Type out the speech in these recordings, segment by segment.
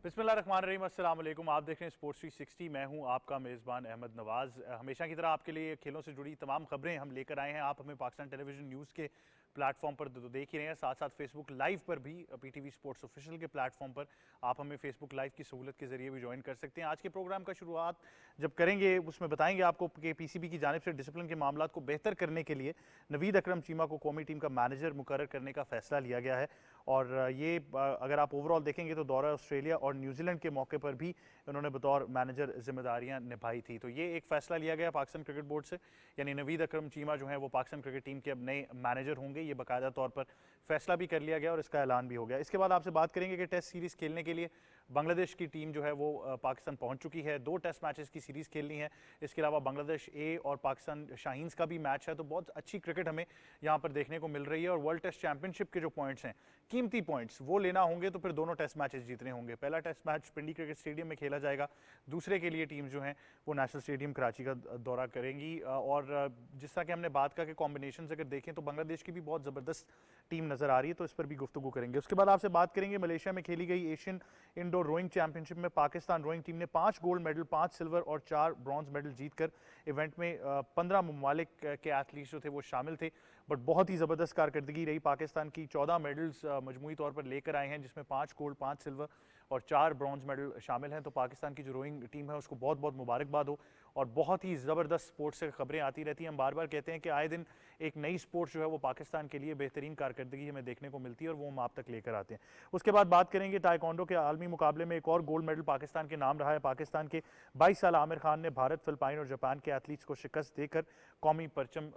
बिस्मिल्लाहिर्रहमानिर्रहीम, अस्सलाम वालेकुम। आप देख रहे हैं स्पोर्ट्स 360। मैं हूं आपका मेज़बान अहमद नवाज़। हमेशा की तरह आपके लिए खेलों से जुड़ी तमाम खबरें हम लेकर आए हैं। आप हमें पाकिस्तान टेलीविज़न न्यूज़ के प्लेटफॉर्म पर तो देख ही रहे हैं, साथ साथ फेसबुक लाइव पर भी, PTV स्पोर्ट्स ऑफिशियल के प्लेटफॉर्म पर आप हमें फेसबुक लाइव की सहूलत के जरिए भी ज्वाइन कर सकते हैं। आज के प्रोग्राम का शुरुआत जब करेंगे उसमें बताएंगे आपको कि PCB की जानिब से डिसिप्लिन के मामलों को बेहतर करने के लिए नवीद अकरम चीमा को कौमी टीम का मैनेजर मुकर्रर करने का फैसला लिया गया है। और ये अगर आप ओवरऑल देखेंगे तो दौरा ऑस्ट्रेलिया और न्यूजीलैंड के मौके पर भी उन्होंने बतौर मैनेजर जिम्मेदारियां निभाई थी। तो ये एक फैसला लिया गया पाकिस्तान क्रिकेट बोर्ड से, यानी नवीद अकरम चीमा जो है वो पाकिस्तान क्रिकेट टीम के अब नए मैनेजर होंगे। ये बाकायदा तौर पर फैसला भी कर लिया गया और इसका ऐलान भी हो गया। इसके बाद आपसे बात करेंगे कि टेस्ट सीरीज़ खेलने के लिए बांग्लादेश की टीम जो है वो पाकिस्तान पहुंच चुकी है। 2 टेस्ट मैचेस की सीरीज़ खेलनी है। इसके अलावा बांग्लादेश ए और पाकिस्तान शाहीन्स का भी मैच है। तो बहुत अच्छी क्रिकेट हमें यहाँ पर देखने को मिल रही है। और वर्ल्ड टेस्ट चैंपियनशिप के जो पॉइंट्स हैं, कीमती पॉइंट्स, वो लेना होंगे तो फिर दोनों टेस्ट मैचेस जीतने होंगे। पहला टेस्ट मैच पिंडी क्रिकेट स्टेडियम में खेला जाएगा, दूसरे के लिए टीम जो है वो नेशनल स्टेडियम कराची का दौरा करेंगी। और जिस तरह की हमने बात का कि कॉम्बिनेशन अगर देखें तो बांग्लादेश की भी बहुत ज़बरदस्त टीम नज़र आ रही है, तो इस पर भी गुफ्तगू करेंगे। उसके बाद आपसे बात करेंगे मलेशिया में खेली गई एशियन इंडोर रोइंग चैंपियनशिप में पाकिस्तान रोइंग टीम ने 5 गोल्ड मेडल, 5 सिल्वर और 4 ब्रॉन्ज मेडल जीतकर इवेंट में 15 ममालिक के एथलीट्स जो थे वो शामिल थे। बट बहुत ही ज़बरदस्त कारकर्दगी रही पाकिस्तान की। 14 मेडल्स मजमूई तौर पर लेकर आए हैं, जिसमें 5 गोल्ड, 5 सिल्वर और 4 ब्रॉन्ज मेडल शामिल हैं। तो पाकिस्तान की जो रोइंग टीम है उसको बहुत बहुत मुबारकबाद हो। और बहुत ही ज़बरदस्त स्पोर्ट्स से खबरें आती रहती हैं। हम बार बार कहते हैं कि आए दिन एक नई स्पोर्ट्स जो है वो पाकिस्तान के लिए बेहतरीन कारकर्दगी हमें देखने को मिलती है और वो हम आप तक लेकर आते हैं। उसके बाद बात करेंगे ताइक्वांडो के आलमी मुकाबले में एक और गोल्ड मेडल पाकिस्तान के नाम रहा है। पाकिस्तान के 22 साल आमिर खान ने भारत, फिलिपाइन और जापान के एथलीट्स को शिकस्त देकर कौमी परचम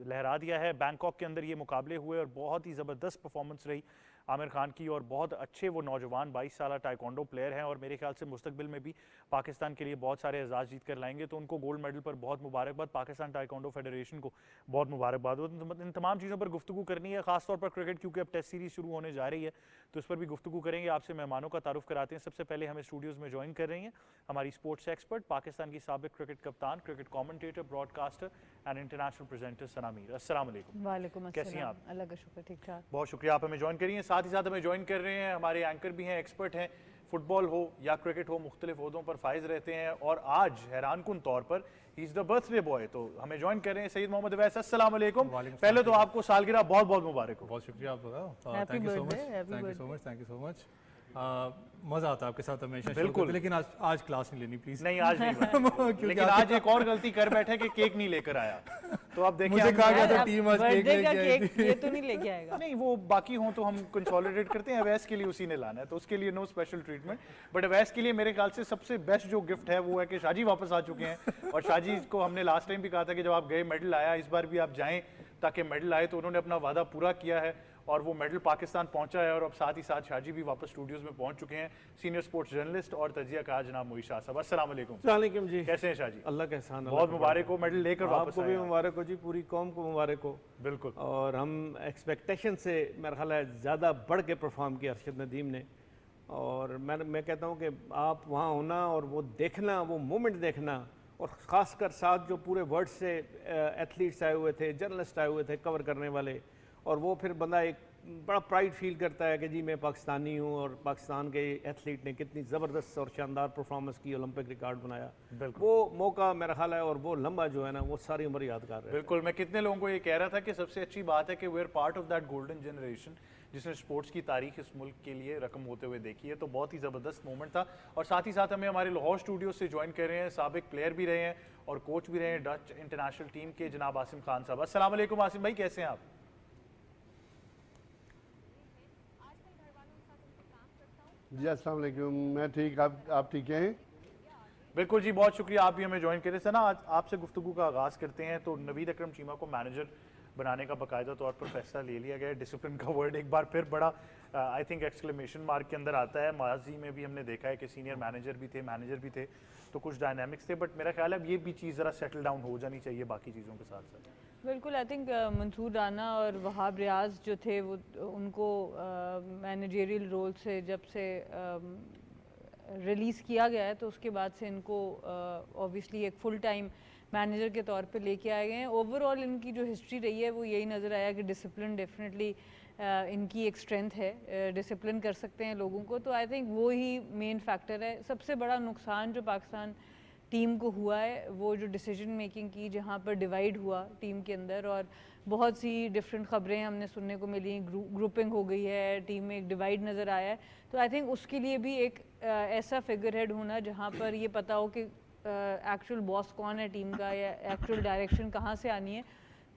लहरा दिया है। बैंकॉक के अंदर ये मुकाबले हुए और बहुत ही ज़बरदस्त परफॉर्मेंस रही आमिर खान की। और बहुत अच्छे वो नौजवान 22 साल टाइकोंडो प्लेयर हैं और मेरे ख्याल से मुस्तकबिल में भी पाकिस्तान के लिए बहुत सारे एजाज़ जीत कर लाएंगे। तो उनको गोल्ड मेडल पर बहुत मुबारकबाद, पाकिस्तान टाइकोंडो फेडरेशन को बहुत मुबारकबाद हो। इन तमाम चीज़ों पर गुफ्तगू करनी है, खासतौर पर क्रिकेट, क्योंकि अब टेस्ट सीरीज शुरू होने जा रही है तो इस पर भी गुफ्तगू करेंगे। आपसे मेहमानों का तारुफ कराते हैं। सबसे पहले हमें स्टूडियोज़ में ज्वाइन कर रही हैं हमारी स्पोर्ट्स एक्सपर्ट, पाकिस्तान की साबिक cricket captain, cricket commentator, broadcaster and international presenter Sana Mir. अस्सलाम वालेकुम। वालेकुम कैसी हैं अस्सलाम। आप? अल्लाह का शुक्र, ठीक ठाक। बहुत शुक्रिया, आप हमें ज्वाइन करिए। साथ ही साथ हमें ज्वाइन कर रहे हैं हमारे एंकर भी हैं, एक्सपर्ट हैं, फुटबॉल हो या क्रिकेट हो, मुख्तलिफ ओहदों पर फाइज रहते हैं। और आज हैरानकुन तौर पर he is the birthday boy, तो हमें ज्वाइन कर रहे हैं सईद मोहम्मद अवैस। अस्सलाम वालेकुम। पहले तो आपको सालगिरह बहुत बहुत मुबारक हो। बहुत शुक्रिया, आप बताओ। Happy thank you so much, birthday, happy thank you so birthday। Much, thank you so much. मज़ा आता है आपके साथ हमेशा, बिल्कुल। लेकिन आज क्लास नहीं लेनी प्लीज। नहीं, आज नहीं बना। लेकिन आज एक और गलती कर बैठे कि केक नहीं लेकर आया। तो आप देखिए, मुझे कहा गया था यार, टीम आज केक बर्थडे का लेके आई केक थी। ये तो नहीं लेके आएगा। नहीं, वो बाकी हों तो हम कंसोलिडेट करते हैं। अवैस के लिए उसी ने लाना है, तो उसके लिए no special treatment. But Awais के लिए मेरे ख्याल से सबसे बेस्ट जो गिफ्ट है वो है कि शाजी वापस आ चुके हैं। और शाजी को हमने लास्ट टाइम भी कहा था कि जब आप गए मेडल आया, इस बार भी आप जाएं ताकि मेडल आए। तो उन्होंने अपना वादा पूरा किया है और वो मेडल पाकिस्तान पहुंचा है। और अब साथ ही साथ शाजी भी वापस स्टूडियोज में पहुंच चुके हैं, सीनियर स्पोर्ट्स जर्नलिस्ट और तजिया कार जनाब मोई शाह साहब। अस्सलाम वालेकुम। वालेकुम जी, कैसे हैं शाजी? अल्लाह का एहसान। बहुत मुबारक हो, मेडल लेकर वापस आपको आए भी आप। मुबारक हो जी, पूरी कौम को मुबारक हो। बिल्कुल। और हम एक्सपेक्टेशन से मेरा ख्याल है ज़्यादा बढ़ के परफॉर्म किया अरशद नदीम ने। और मैं कहता हूँ कि आप वहाँ होना और वो देखना, वो मोमेंट देखना, और ख़ासकर साथ जो पूरे वर्ल्ड से एथलीट्स आए हुए थे, जर्नलिस्ट आए हुए थे कवर करने वाले, और वो फिर बंदा एक बड़ा प्राइड फील करता है कि जी मैं पाकिस्तानी हूँ और पाकिस्तान के एथलीट ने कितनी ज़बरदस्त और शानदार परफॉर्मेंस की, ओलंपिक रिकॉर्ड बनाया। वो मौका मेरा ख्याल है और वो लम्बा जो है ना वो सारी उम्र यादगार है। बिल्कुल। मैं कितने लोगों को ये कह रहा था कि सबसे अच्छी बात है कि we are part of that golden generation जिसने स्पोर्ट्स की तारीख इस मुल्क के लिए रकम होते हुए देखी है। तो बहुत ही ज़बरदस्त मोमेंट था। और साथ ही साथ हमें हमारे लाहौर स्टूडियो से ज्वाइन कर रहे हैं साबिक प्लेयर भी रहे हैं और कोच भी रहे हैं डच इंटरनेशनल टीम के, जनाब आसिम खान साहब। अस्सलाम वालेकुम आसिम भाई, कैसे हैं आप? जी अस्सलाम वालेकुम, मैं ठीक, आप ठीक हैं? बिल्कुल जी, बहुत शुक्रिया, आप भी हमें ज्वाइन करें। सना, आज आपसे गुफ्तगू का आगाज़ करते हैं। तो नवीद अकरम चीमा को मैनेजर बनाने का बाकायदा तौर पर फैसला ले लिया गया है। डिसिप्लिन का वर्ड एक बार फिर बड़ा आई थिंक एक्सक्लेमेशन मार्क के अंदर आता है। माजी में भी हमने देखा है कि सीनियर मैनेजर भी थे, मैनेजर भी थे, तो कुछ डायनामिक्स थे। बट मेरा ख्याल है अब ये भी चीज़ ज़रा सेटल डाउन हो जानी चाहिए बाकी चीज़ों के साथ साथ। बिल्कुल। आई थिंक मंसूर राना और वहाब रियाज जो थे वो उनको मैनेजरियल रोल से जब से रिलीज़ किया गया है तो उसके बाद से इनको ऑब्वियसली एक फुल टाइम मैनेजर के तौर पे लेके आए गए हैं। ओवरऑल इनकी जो हिस्ट्री रही है वो यही नज़र आया कि डिसिप्लिन डेफिनेटली इनकी एक स्ट्रेंथ है, डिसिप्लिन कर सकते हैं लोगों को, तो आई थिंक वो ही मेन फैक्टर है। सबसे बड़ा नुकसान जो पाकिस्तान टीम को हुआ है वो जो डिसीजन मेकिंग की, जहाँ पर डिवाइड हुआ टीम के अंदर, और बहुत सी डिफरेंट ख़बरें हमने सुनने को मिली, ग्रुपिंग हो गई है, टीम में एक डिवाइड नज़र आया है। तो आई थिंक उसके लिए भी एक ऐसा फिगर हेड होना जहाँ पर ये पता हो कि एक्चुअल बॉस कौन है टीम का, या एक्चुअल डायरेक्शन कहाँ से आनी है।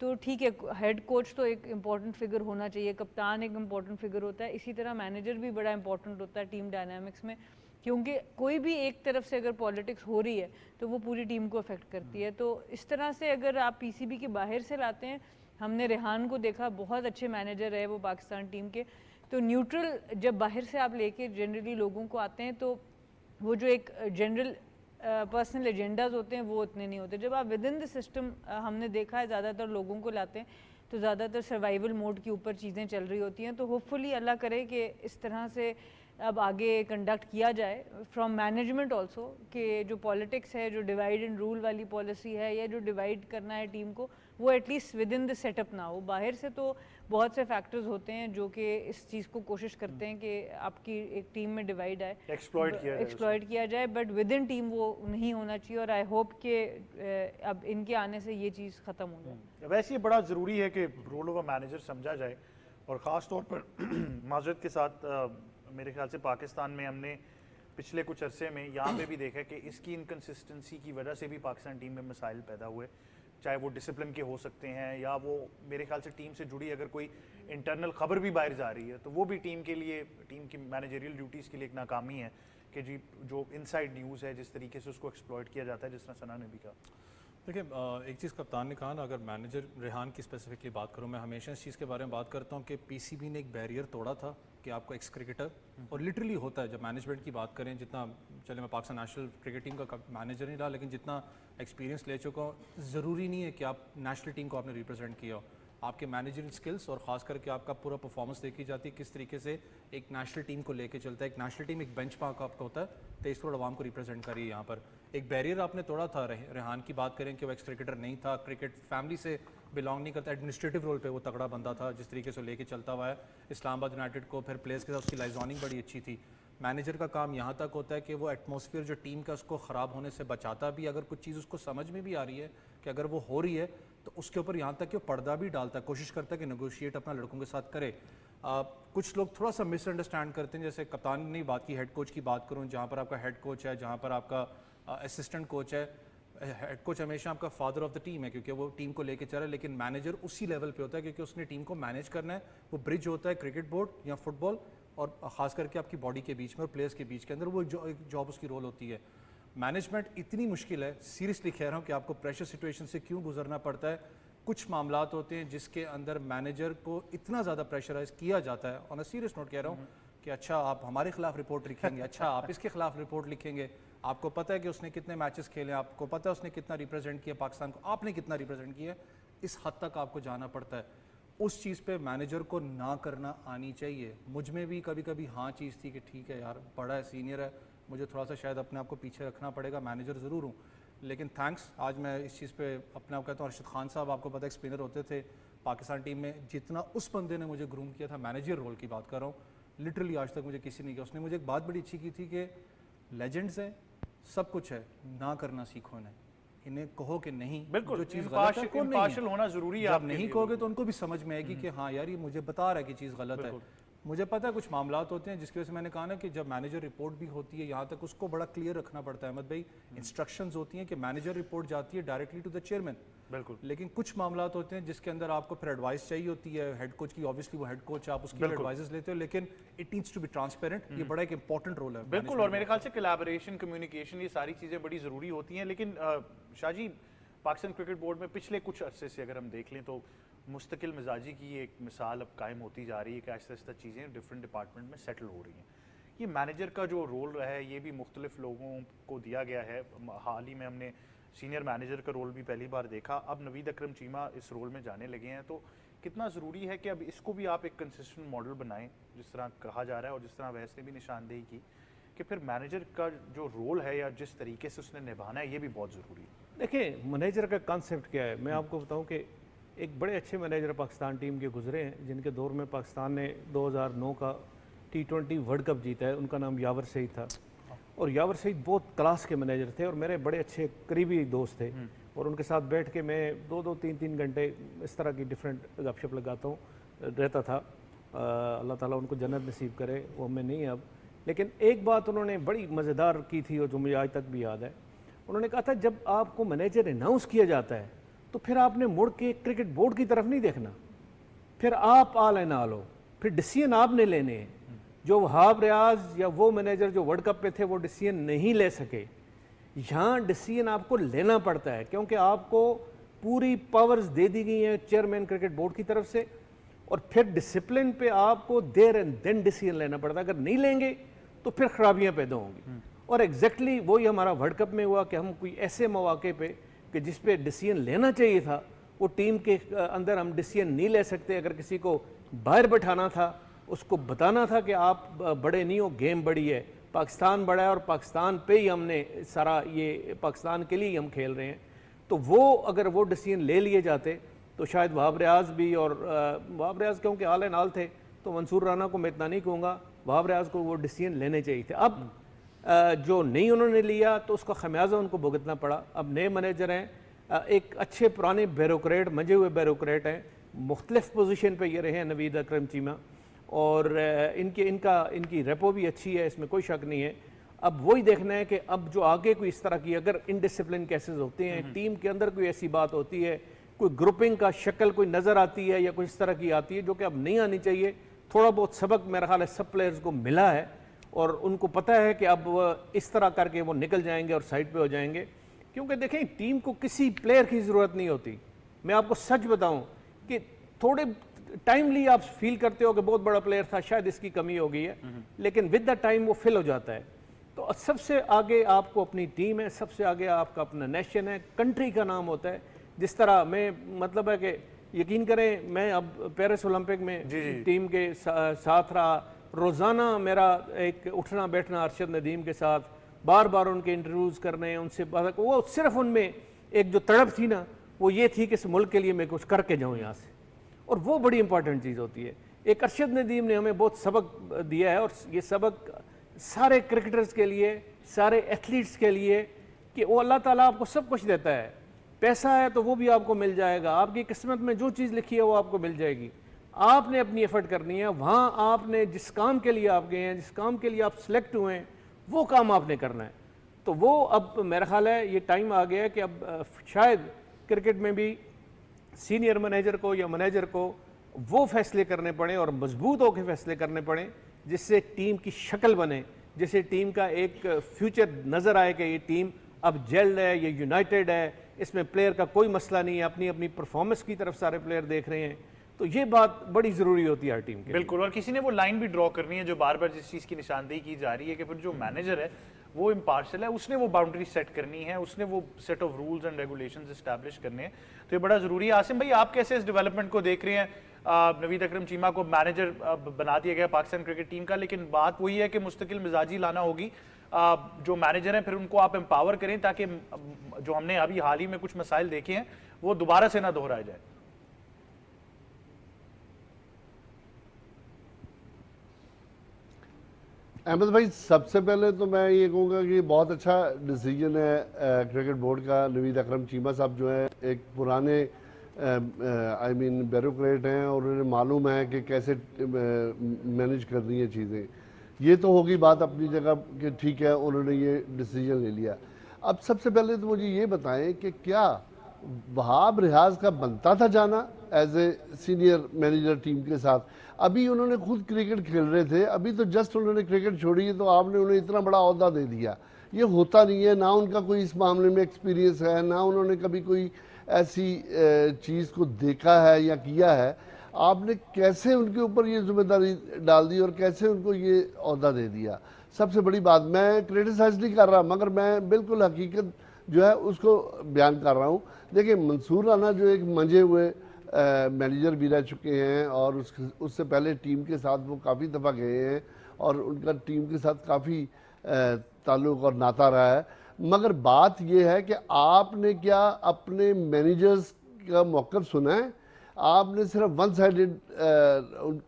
तो ठीक है, हेड कोच तो एक इम्पॉर्टेंट फिगर होना चाहिए, कप्तान एक इम्पॉर्टेंट फिगर होता है, इसी तरह मैनेजर भी बड़ा इंपॉर्टेंट होता है टीम डायनामिक्स में, क्योंकि कोई भी एक तरफ से अगर पॉलिटिक्स हो रही है तो वो पूरी टीम को अफेक्ट करती है। तो इस तरह से अगर आप पीसीबी के बाहर से लाते हैं, हमने रेहान को देखा, बहुत अच्छे मैनेजर है वो पाकिस्तान टीम के, तो न्यूट्रल जब बाहर से आप लेके जनरली लोगों को आते हैं तो वो जो एक जनरल पर्सनल एजेंडाज होते हैं वो उतने नहीं होते। जब आप विद इन द सिस्टम, हमने देखा है ज़्यादातर लोगों को लाते हैं तो ज़्यादातर सर्वाइवल मोड के ऊपर चीज़ें चल रही होती हैं। तो होपफुली अल्लाह करे कि इस तरह से अब आगे कंडक्ट किया जाए फ्रॉम मैनेजमेंट ऑल्सो, कि जो पॉलिटिक्स है, जो डिवाइड एंड रूल वाली पॉलिसी है, या जो डिवाइड करना है टीम को, वो at least with in the setup ना हो। बाहर से तो बहुत से फैक्टर्स होते हैं जो कि इस चीज़ को कोशिश करते हैं कि आपकी एक टीम में डिवाइड आए, एक्सप्लॉइट किया जाए, बट विद इन टीम वो नहीं होना चाहिए। और आई होप कि अब इनके आने से ये चीज़ ख़त्म हो जाए। वैसे ये बड़ा ज़रूरी है कि रोल ऑफ अ मैनेजर समझा जाए, और ख़ास तौर पर माजरत के साथ मेरे ख्याल से पाकिस्तान में हमने पिछले कुछ अरसे में यहाँ पे भी देखा कि इसकी इनकन्सिस्टेंसी की वजह से भी पाकिस्तान टीम में मसाइल पैदा हुए, चाहे वो डिसिप्लिन के हो सकते हैं, या वो मेरे ख्याल से टीम से जुड़ी अगर कोई इंटरनल खबर भी बाहर जा रही है तो वो भी टीम के लिए, टीम की मैनेजरियल ड्यूटीज़ के लिए एक नाकामी है कि जी जो इनसाइड न्यूज़ है जिस तरीके से उसको एक्सप्लॉइट किया जाता है, जिस तरह सना ने भी कहा। देखिए, एक चीज़ कप्तान ने कहा ना, अगर मैनेजर रेहान की स्पेसिफिकली बात करूँ, मैं हमेशा इस चीज़ के बारे में बात करता हूँ कि पीसीबी ने एक बैरियर तोड़ा था कि आपको एक्स क्रिकेटर, और लिटरली होता है जब मैनेजमेंट की बात करें, जितना चले मैं पाकिस्तान नेशनल क्रिकेट टीम का मैनेजर नहीं रहा, लेकिन जितना एक्सपीरियंस ले चुका हूँ, ज़रूरी नहीं है कि आप नेशनल टीम को आपने रिप्रेजेंट किया हो। आपके मैनेजरियल स्किल्स और ख़ास करके आपका पूरा परफॉर्मेंस देखी जाती है, किस तरीके से एक नेशनल टीम को लेके चलता है। एक नेशनल टीम एक बेंच मार्क आपका होता है, 23 करोड़ आवाम को रिप्रेजेंट करिए। यहाँ पर एक बैरियर आपने तोड़ा था। रेहान की बात करें कि वो एक्स क्रिकेटर नहीं था, क्रिकेट फैमिली से बिलोंग नहीं करता, एडमिनिस्ट्रेटिव रोल पे वो तगड़ा बंदा था, जिस तरीके से लेके चलता हुआ है इस्लामाबाद यूनाइटेड को, फिर प्लेयर्स के साथ उसकी लाइजॉनिंग बड़ी अच्छी थी। मैनेजर का काम यहाँ तक होता है कि वो एटमॉस्फेयर जो टीम का उसको ख़राब होने से बचाता भी, अगर कुछ चीज़ उसको समझ में भी आ रही है कि अगर वो हो रही है तो उसके ऊपर यहाँ तक कि वो पर्दा भी डालता है, कोशिश करता है कि नेगोशिएट अपना लड़कों के साथ करे। कुछ लोग थोड़ा सा मिसअंडरस्टैंड करते हैं, जैसे कप्तान ने बात की, हेड कोच की बात करूँ, जहाँ पर आपका हेड कोच है, जहाँ पर आपका असिस्टेंट कोच है, हेड कोच हमेशा आपका फादर ऑफ द टीम है क्योंकि वो टीम को लेके चल रहा है, लेकिन मैनेजर उसी लेवल पे होता है क्योंकि उसने टीम को मैनेज करना है। वो ब्रिज होता है क्रिकेट बोर्ड या फुटबॉल और ख़ास करके आपकी बॉडी के बीच में और प्लेयर्स के बीच के अंदर, वो एक जॉब उसकी रोल होती है। मैनेजमेंट इतनी मुश्किल है, सीरियसली कह रहा हूँ कि आपको प्रेशर सिचुएशन से क्यों गुजरना पड़ता है। कुछ मामलात होते हैं जिसके अंदर मैनेजर को इतना ज़्यादा प्रेशराइज किया जाता है, ऑन अ सीरियस नोट कह रहा हूँ कि अच्छा आप हमारे खिलाफ रिपोर्ट लिखेंगे, अच्छा आप इसके खिलाफ रिपोर्ट लिखेंगे, आपको पता है कि उसने कितने मैचेस खेले, आपको पता है उसने कितना रिप्रेजेंट किया पाकिस्तान को, आपने कितना रिप्रेजेंट किया, इस हद तक आपको जाना पड़ता है। उस चीज़ पे मैनेजर को ना करना आनी चाहिए। मुझ में भी कभी कभी हाँ चीज़ थी कि ठीक है यार, बड़ा है, सीनियर है, मुझे थोड़ा सा शायद अपने आप को पीछे रखना पड़ेगा, मैनेजर ज़रूर हूँ, लेकिन थैंक्स आज मैं इस चीज़ पे अपने आप कहता हूँ। अर्शद खान साहब आपको पता है स्पिनर होते थे पाकिस्तान टीम में, जितना उस बंदे ने मुझे ग्रूम किया था, मैनेजर रोल की बात कर रहा हूँ, लिटरली आज तक मुझे किसी नहीं किया। उसने मुझे एक बात बड़ी अच्छी की थी कि लेजेंड्स हैं, सब कुछ है, ना करना सीखो इन्हें कहो कि नहीं, बिल्कुल जो चीज़ गलत है इम्पार्शियल होना जरूरी है। आप नहीं कहोगे तो उनको भी समझ में आएगी कि हाँ यार ये मुझे बता रहा है कि चीज़ गलत है। मुझे पता है कुछ मामलात होते हैं जिसकी वजह से मैंने कहा ना कि जब मैनेजर रिपोर्ट भी होती है यहाँ तक उसको बड़ा क्लियर रखना पड़ता है। अहमद भाई, इंस्ट्रक्शंस होती हैं कि मैनेजर रिपोर्ट जाती है डायरेक्टली टू द चेयरमैन, बिल्कुल, लेकिन कुछ मामलात होते हैं जिसके अंदर आपको फिर एडवाइस चाहिए होती है हेड कोच की। ऑब्वियसली वो हेड कोच, आप उसकी एडवाइसेस लेते हो, लेकिन it needs to be transparent. ये बड़ा एक इंपॉर्टेंट रोल है, बिल्कुल। और मेरे ख्याल से कोलैबोरेशन, कम्युनिकेशन, ये सारी चीज़ें बड़ी ज़रूरी होती हैं। लेकिन शाहजी, पाकिस्तान क्रिकेट बोर्ड में पिछले कुछ अरसे से अगर हम देख लें तो मुस्तकिल मिजाजी की एक मिसाल अब कायम होती जा रही है कि आहिस्ता आहिस्ता चीज़ें डिफरेंट डिपार्टमेंट में सेटल हो रही हैं। ये मैनेजर का जो रोल है ये भी मुख्तलिफ लोगों को दिया गया है। हाल ही में हमने सीनियर मैनेजर का रोल भी पहली बार देखा, अब नवीद अकरम चीमा इस रोल में जाने लगे हैं। तो कितना ज़रूरी है कि अब इसको भी आप एक कंसिस्टेंट मॉडल बनाएं, जिस तरह कहा जा रहा है और जिस तरह वैसे भी निशानदेही की कि फिर मैनेजर का जो रोल है या जिस तरीके से उसने निभाना है ये भी बहुत ज़रूरी है। देखिए, मैनेजर का कॉन्सेप्ट क्या है, मैं आपको बताऊं कि एक बड़े अच्छे मैनेजर पाकिस्तान टीम के गुजरे हैं, जिनके दौर में पाकिस्तान ने 2009 का T20 वर्ल्ड कप जीता है। उनका नाम यावर सईद था, और यावर सईद बहुत क्लास के मैनेजर थे और मेरे बड़े अच्छे करीबी दोस्त थे, और उनके साथ बैठ के मैं 2-2, 3-3 घंटे इस तरह की डिफरेंट गपशप लगाता हूँ रहता था। अल्लाह ताला उनको जन्नत नसीब करे, वो हमें नहीं है अब। लेकिन एक बात उन्होंने बड़ी मज़ेदार की थी और जो मुझे आज तक भी याद है। उन्होंने कहा था, जब आपको मैनेजर अनाउंस किया जाता है तो फिर आपने मुड़ के क्रिकेट बोर्ड की तरफ नहीं देखना, फिर आप आल एंड ऑल हो, फिर डिसीजन आपने लेने हैं। जो वहाब रियाज या वो मैनेजर जो वर्ल्ड कप पे थे वो डिसीजन नहीं ले सके, यहाँ डिसीजन आपको लेना पड़ता है, क्योंकि आपको पूरी पावर्स दे दी गई हैं चेयरमैन क्रिकेट बोर्ड की तरफ से, और फिर डिसिप्लिन पे आपको देर एंड देन डिसीजन लेना पड़ता है। अगर नहीं लेंगे तो फिर खराबियाँ पैदा होंगी। और एग्जैक्टली वही हमारा वर्ल्ड कप में हुआ कि हम कोई ऐसे मौके पे कि जिस पे डिसीजन लेना चाहिए था, वो टीम के अंदर हम डिसीजन नहीं ले सकते। अगर किसी को बाहर बैठाना था, उसको बताना था कि आप बड़े नहीं हो, गेम बड़ी है, पाकिस्तान बड़ा है और पाकिस्तान पे ही हमने सारा ये पाकिस्तान के लिए ही हम खेल रहे हैं, तो वो अगर वो डिसीजन ले लिए जाते तो शायद वहाब रियाज भी, और वहाब रियाज क्योंकि आल एंड ऑल थे, तो मंसूर राना को मैं इतना नहीं कहूँगा, वहाब रियाज को वो डिसीजन लेने चाहिए थे। अब जो नहीं उन्होंने लिया तो उसका खमियाजा उनको भुगतना पड़ा। अब नए मैनेजर हैं, एक अच्छे पुराने ब्यूरोक्रेट, मंजे हुए ब्यूरोक्रेट हैं, मुख्तलिफ पोजीशन पे ये रहे हैं नवीद अकरम चीमा, और इनकी रेपो भी अच्छी है, इसमें कोई शक नहीं है। अब वही देखना है कि अब जो आगे कोई इस तरह की अगर इनडिसिप्लिन केसेस होते हैं, टीम के अंदर कोई ऐसी बात होती है, कोई ग्रुपिंग का शक्ल कोई नज़र आती है या कोई इस तरह की आती है जो कि अब नहीं आनी चाहिए। थोड़ा बहुत सबक मेरा ख्याल है सब प्लेयर्स को मिला है, और उनको पता है कि अब इस तरह करके वो निकल जाएंगे और साइड पे हो जाएंगे। क्योंकि देखें, टीम को किसी प्लेयर की ज़रूरत नहीं होती। मैं आपको सच बताऊं कि थोड़े टाइमली आप फील करते हो कि बहुत बड़ा प्लेयर था, शायद इसकी कमी हो गई है, लेकिन विद द टाइम वो फिल हो जाता है। तो सबसे आगे आपको अपनी टीम है, सबसे आगे आपका अपना नेशन है, कंट्री का नाम होता है। जिस तरह मैं मतलब है कि यकीन करें, मैं अब पेरिस ओलंपिक में टीम के साथ रहा, रोज़ाना मेरा एक उठना बैठना अरशद नदीम के साथ, बार बार उनके इंटरव्यूज़ करने, उनसे बात, वो सिर्फ उनमें एक जो तड़प थी ना, वो ये थी कि इस मुल्क के लिए मैं कुछ करके जाऊँ यहाँ से, और वो बड़ी इंपॉर्टेंट चीज़ होती है। एक अरशद नदीम ने हमें बहुत सबक दिया है, और ये सबक सारे क्रिकेटर्स के लिए, सारे एथलीट्स के लिए, कि वो अल्लाह ताला आपको सब कुछ देता है। पैसा है तो वो भी आपको मिल जाएगा, आपकी किस्मत में जो चीज़ लिखी है वो आपको मिल जाएगी। आपने अपनी एफर्ट करनी है, वहाँ आपने जिस काम के लिए आप गए हैं, जिस काम के लिए आप सिलेक्ट हुए हैं, वो काम आपने करना है। तो वो अब मेरा ख्याल है ये टाइम आ गया है कि अब शायद क्रिकेट में भी सीनियर मैनेजर को या मैनेजर को वो फैसले करने पड़े और मजबूत होकर फैसले करने पड़े जिससे टीम की शक्ल बने, जिससे टीम का एक फ्यूचर नज़र आए कि ये टीम अब जेल्ड है, ये यूनाइटेड है, इसमें प्लेयर का कोई मसला नहीं है, अपनी अपनी परफॉर्मेंस की तरफ सारे प्लेयर देख रहे हैं। तो ये बात बड़ी ज़रूरी होती है हर टीम के। बिल्कुल, और किसी ने वो लाइन भी ड्रॉ करनी है जो बार बार जिस चीज़ की निशानदेही की जा रही है कि फिर जो मैनेजर है वो इम्पार्शल है, उसने वो बाउंड्री सेट करनी है, उसने वो set of rules and regulations establish करने हैं। तो ये बड़ा ज़रूरी है। आसिम भाई, आप कैसे इस डेवलपमेंट को देख रहे हैं? नवीद अकरम चीमा को मैनेजर बना दिया गया पाकिस्तान क्रिकेट टीम का, लेकिन बात वही है कि मुस्तकिल मिजाजी लाना होगी। जो मैनेजर हैं फिर उनको आप एम्पावर करें ताकि जो हमने अभी हाल ही में कुछ मसाइल देखे हैं वो दोबारा से ना दोहराए जाए। अहमद भाई, सबसे पहले तो मैं ये कहूँगा कि बहुत अच्छा डिसीजन है क्रिकेट बोर्ड का। नवीद अकरम चीमा साहब जो है एक पुराने आई मीन ब्यूरोक्रेट हैं और उन्हें मालूम है कि कैसे मैनेज करनी है चीज़ें। ये तो होगी बात अपनी जगह कि ठीक है, उन्होंने ये डिसीजन ले लिया। अब सबसे पहले तो मुझे ये बताएं कि क्या वहाब रियाज का बनता था जाना as a senior manager team के साथ? अभी उन्होंने खुद क्रिकेट खेल रहे थे, अभी तो जस्ट उन्होंने क्रिकेट छोड़ी है, तो आपने उन्हें इतना बड़ा ओहदा दे दिया। ये होता नहीं है, ना उनका कोई इस मामले में एक्सपीरियंस है, ना उन्होंने कभी कोई ऐसी चीज़ को देखा है या किया है। आपने कैसे उनके ऊपर ये जिम्मेदारी डाल दी और कैसे उनको ये ओहदा दे दिया? सबसे बड़ी बात, मैं क्रिटिसाइज नहीं कर रहा, मगर मैं बिल्कुल हकीकत जो है उसको बयान कर रहा हूँ। देखिए, मंसूर राना जो एक मंजे हुए मैनेजर भी रह चुके हैं और उससे पहले टीम के साथ वो काफ़ी दफ़ा गए हैं और उनका टीम के साथ काफ़ी ताल्लुक़ और नाता रहा है। मगर बात यह है कि आपने क्या अपने मैनेजर्स का मौक़िफ़ सुना है आपने सिर्फ वन साइडेड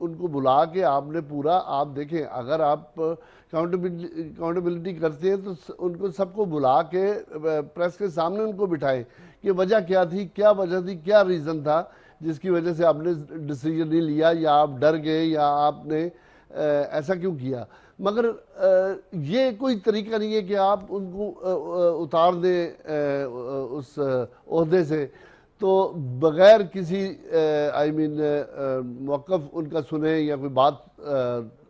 उनको बुला के आपने पूरा, आप देखें अगर आप अकाउंटेबिलिटी करते हैं तो उनको सबको बुला के प्रेस के सामने उनको बिठाएं कि वजह क्या थी, क्या वजह थी, क्या रीज़न था जिसकी वजह से आपने डिसीजन नहीं लिया, या आप डर गए, या आपने ऐसा क्यों किया। मगर ये कोई तरीका नहीं है कि आप उनको उतार दें उस ओहदे से, तो बग़ैर किसी आई मीन मौक़िफ़ उनका सुने या कोई बात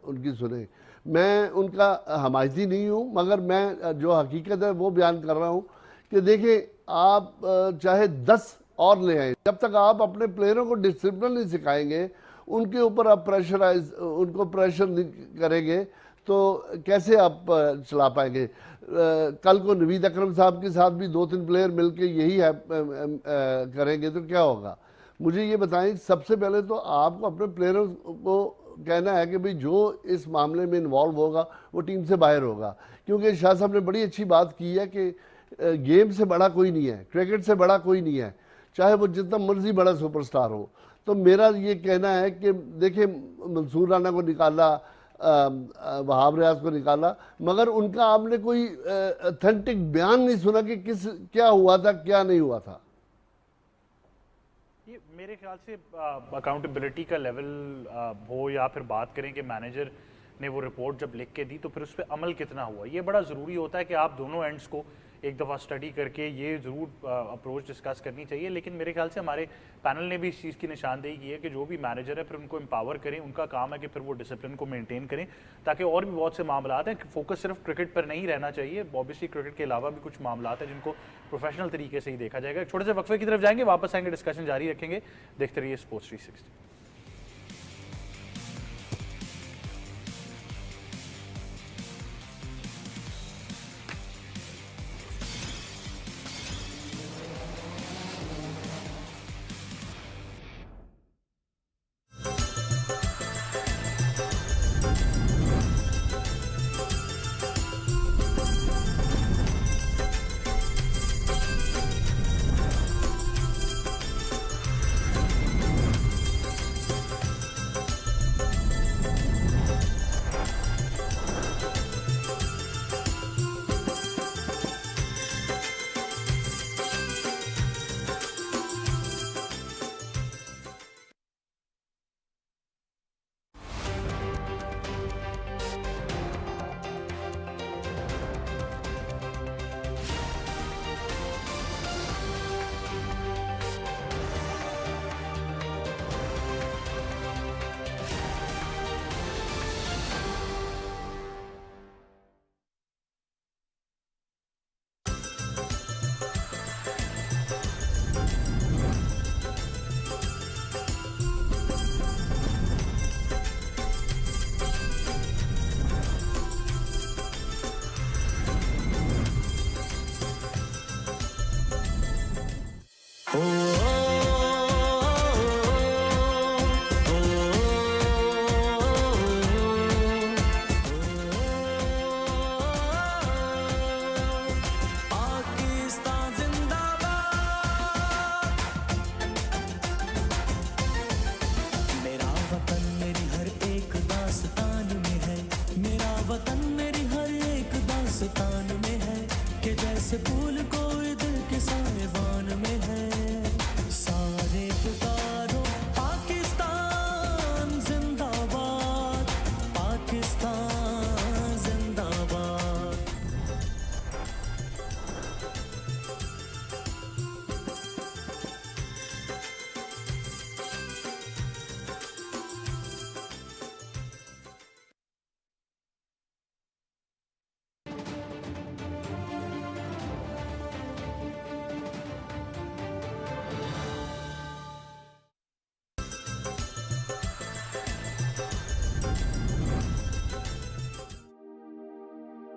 उनकी सुने। मैं उनका हमायती नहीं हूँ, मगर मैं जो हकीकत है वो बयान कर रहा हूँ कि देखें, आप चाहे 10 और ले आए, जब तक आप अपने प्लेयरों को डिसिप्लिन नहीं सिखाएंगे, उनके ऊपर आप उनको प्रेशर नहीं करेंगे, तो कैसे आप चला पाएंगे। कल को नवीद अकरम साहब के साथ भी 2-3 प्लेयर मिलके यही है करेंगे तो क्या होगा। मुझे ये बताएं, सबसे पहले तो आपको अपने प्लेयरों को कहना है कि भाई जो इस मामले में इन्वॉल्व होगा वो टीम से बाहर होगा, क्योंकि शाह साहब ने बड़ी अच्छी बात की है कि गेम से बड़ा कोई नहीं है, क्रिकेट से बड़ा कोई नहीं है, चाहे वो जितना मर्जी बड़ा सुपरस्टार हो। तो मेरा ये कहना है कि देखिए, मंसूर राना को निकाला, वहाब रियाज को निकाला, मगर उनका आपने कोई ऑथेंटिक बयान नहीं सुना कि क्या हुआ था, क्या नहीं हुआ था। ये मेरे ख्याल से अकाउंटेबिलिटी का लेवल हो, या फिर बात करें कि मैनेजर ने वो रिपोर्ट जब लिख के दी तो फिर उस पर अमल कितना हुआ, ये बड़ा ज़रूरी होता है कि आप दोनों एंड्स को एक दफ़ा स्टडी करके ये ज़रूर अप्रोच डिस्कस करनी चाहिए। लेकिन मेरे ख्याल से हमारे पैनल ने भी इस चीज़ की निशानदेही की है कि जो भी मैनेजर है फिर उनको एम्पावर करें, उनका काम है कि फिर वो डिसिप्लिन को मेंटेन करें, ताकि और भी बहुत से मामला हैं, फोकस सिर्फ क्रिकेट पर नहीं रहना चाहिए। ऑब्वियसली क्रिकेट के अलावा भी कुछ मामला हैं जिनको प्रोफेशनल तरीके से ही देखा जाएगा। छोटे से वक्फे की तरफ जाएंगे, वापस आएंगे, डिस्कशन जारी रखेंगे। देखते रहिए स्पोर्ट्स 360।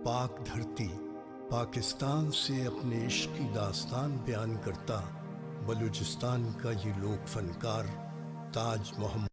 पाक धरती पाकिस्तान से अपने इश्क की दास्तान बयान करता बलूचिस्तान का ये लोक फनकार Taj Mohammad.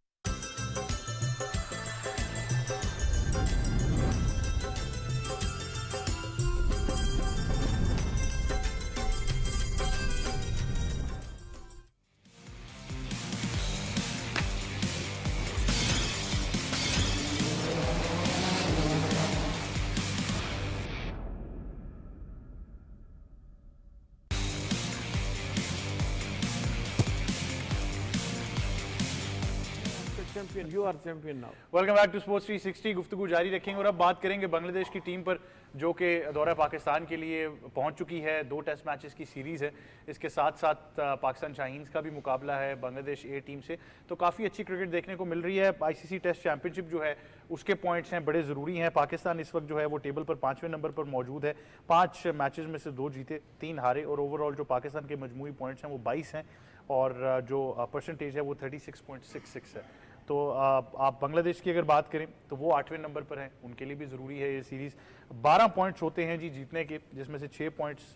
Champion, you are champion now. Welcome back to sports 360। गुफ्तगू जारी रखेंगे और अब बात करेंगे बांग्लादेश की टीम पर, जो कि दौरा पाकिस्तान के लिए पहुंच चुकी है। 2 टेस्ट मैचेस की सीरीज़ है, इसके साथ साथ पाकिस्तान शाहीन्स का भी मुकाबला है बांग्लादेश ए टीम से। तो काफ़ी अच्छी क्रिकेट देखने को मिल रही है। ICC टेस्ट चैंपियनशिप जो है उसके पॉइंट्स हैं बड़े ज़रूरी हैं। पाकिस्तान इस वक्त जो है वो टेबल पर 5वें नंबर पर मौजूद है। 5 मैचेस में से 2 जीते 3 हारे और ओवरऑल जो पाकिस्तान के मजमूई पॉइंट्स हैं वो 22 हैं और जो परसेंटेज है वो 36.66 है। तो आप बांग्लादेश की अगर बात करें तो वो 8वें नंबर पर हैं, उनके लिए भी ज़रूरी है ये सीरीज़। 12 पॉइंट्स होते हैं जी जीतने के, जिसमें से 6 पॉइंट्स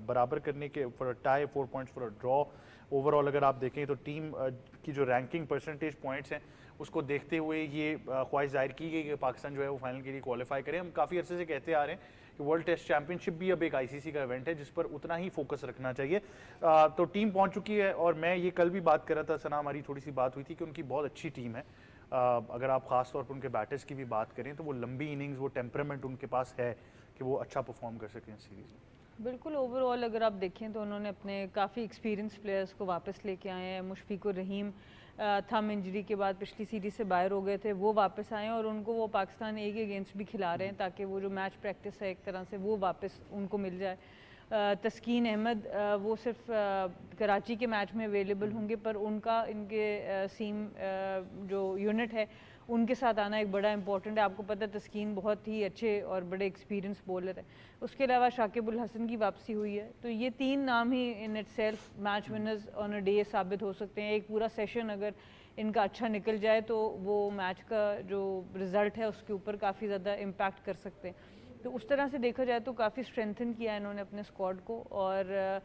बराबर करने के for a tie, 4 points for a draw. Overall अगर आप देखें तो टीम की जो रैंकिंग परसेंटेज पॉइंट्स हैं उसको देखते हुए ये ख्वाहिश जाहिर की गई कि पाकिस्तान जो है वो फाइनल के लिए क्वालिफाई करें। हम काफ़ी अर्से से कहते आ रहे हैं कि वर्ल्ड टेस्ट चैंपियनशिप भी अब एक ICC का इवेंट है जिस पर उतना ही फोकस रखना चाहिए। तो टीम पहुंच चुकी है और मैं ये कल भी बात कर रहा था, सना हमारी थोड़ी सी बात हुई थी कि उनकी बहुत अच्छी टीम है। अगर आप ख़ास तौर पर उनके बैटर्स की भी बात करें तो वो लंबी इनिंग्स, वो टेम्परामेंट उनके पास है कि वो अच्छा परफॉर्म कर सकें सीरीज़ में। बिल्कुल, ओवरऑल अगर आप देखें तो उन्होंने अपने काफ़ी एक्सपीरियंस प्लेयर्स को वापस लेके आए हैं। मुशफिकुर रहीम थम इंजरी के बाद पिछली सीरीज से बाहर हो गए थे, वो वापस आए हैं और उनको वो पाकिस्तान ए के अगेंस्ट भी खिला रहे हैं ताकि वो जो मैच प्रैक्टिस है एक तरह से वो वापस उनको मिल जाए। तस्कीन अहमद वो सिर्फ कराची के मैच में अवेलेबल होंगे, पर उनका इनके सीम जो यूनिट है उनके साथ आना एक बड़ा इंपॉर्टेंट है। आपको पता है तस्कीन बहुत ही अच्छे और बड़े एक्सपीरियंस बॉलर है। उसके अलावा शाकिबुल हसन की वापसी हुई है। तो ये 3 नाम ही in itself match winners on a day साबित हो सकते हैं। एक पूरा सेशन अगर इनका अच्छा निकल जाए तो वो मैच का जो रिज़ल्ट है उसके ऊपर काफ़ी ज़्यादा इम्पैक्ट कर सकते हैं। तो उस तरह से देखा जाए तो काफ़ी स्ट्रेंथन किया है इन्होंने अपने स्क्वाड को। और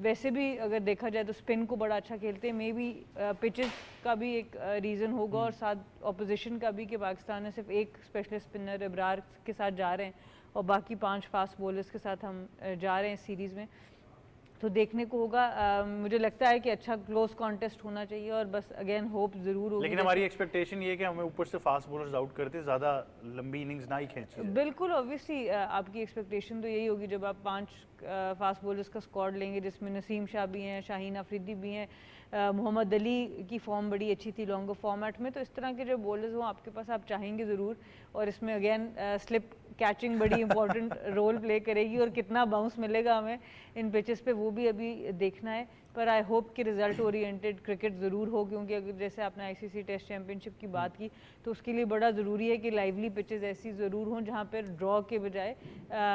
वैसे भी अगर देखा जाए तो स्पिन को बड़ा अच्छा खेलते हैं। मे बी पिचेस का भी एक रीज़न होगा और साथ ऑपोजिशन का भी कि पाकिस्तान ने सिर्फ एक स्पेशलिस्ट स्पिनर इब्रार के साथ जा रहे हैं और बाकी 5 फास्ट बॉलर्स के साथ हम जा रहे हैं इस सीरीज़ में। तो देखने को होगा। मुझे लगता है कि अच्छा क्लोज कॉन्टेस्ट होना चाहिए और बस अगेन होप ज़रूर होगी। लेकिन हमारी एक्सपेक्टेशन ये है कि हमें ऊपर से फास्ट बॉलर्स आउट करते, ज़्यादा लंबी इनिंग्स ना ही खींचें। बिल्कुल, ऑब्वियसली आपकी एक्सपेक्टेशन तो यही होगी जब आप 5 फास्ट बॉलर्स का स्क्वाड लेंगे जिसमें नसीम शाह भी हैं, शाहीन अफरीदी भी हैं, मोहम्मद अली की फॉर्म बड़ी अच्छी थी लॉन्गर फॉर्मेट में। तो इस तरह के जो बॉलर्स हों आपके पास आप चाहेंगे ज़रूर। और इसमें अगेन स्लिप कैचिंग बड़ी इंपॉर्टेंट रोल प्ले करेगी और कितना बाउंस मिलेगा हमें इन पिचेस पे वो भी अभी देखना है। पर आई होप कि रिजल्ट ओरिएंटेड क्रिकेट ज़रूर हो, क्योंकि अगर जैसे आपने ICC टेस्ट चैंपियनशिप की बात की तो उसके लिए बड़ा ज़रूरी है कि लाइवली पिचेस ऐसी ज़रूर हों जहाँ पर ड्रॉ के बजाय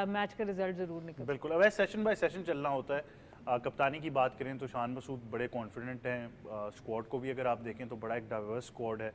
मैच का रिजल्ट ज़रूर निकले। बिल्कुल, अब सेशन बाय सेशन चलना होता है। कप्तानी की बात करें तो शान मसूद बड़े कॉन्फिडेंट हैं। स्क्वाड को भी अगर आप देखें तो बड़ा एक डाइवर्स स्क्वाड है।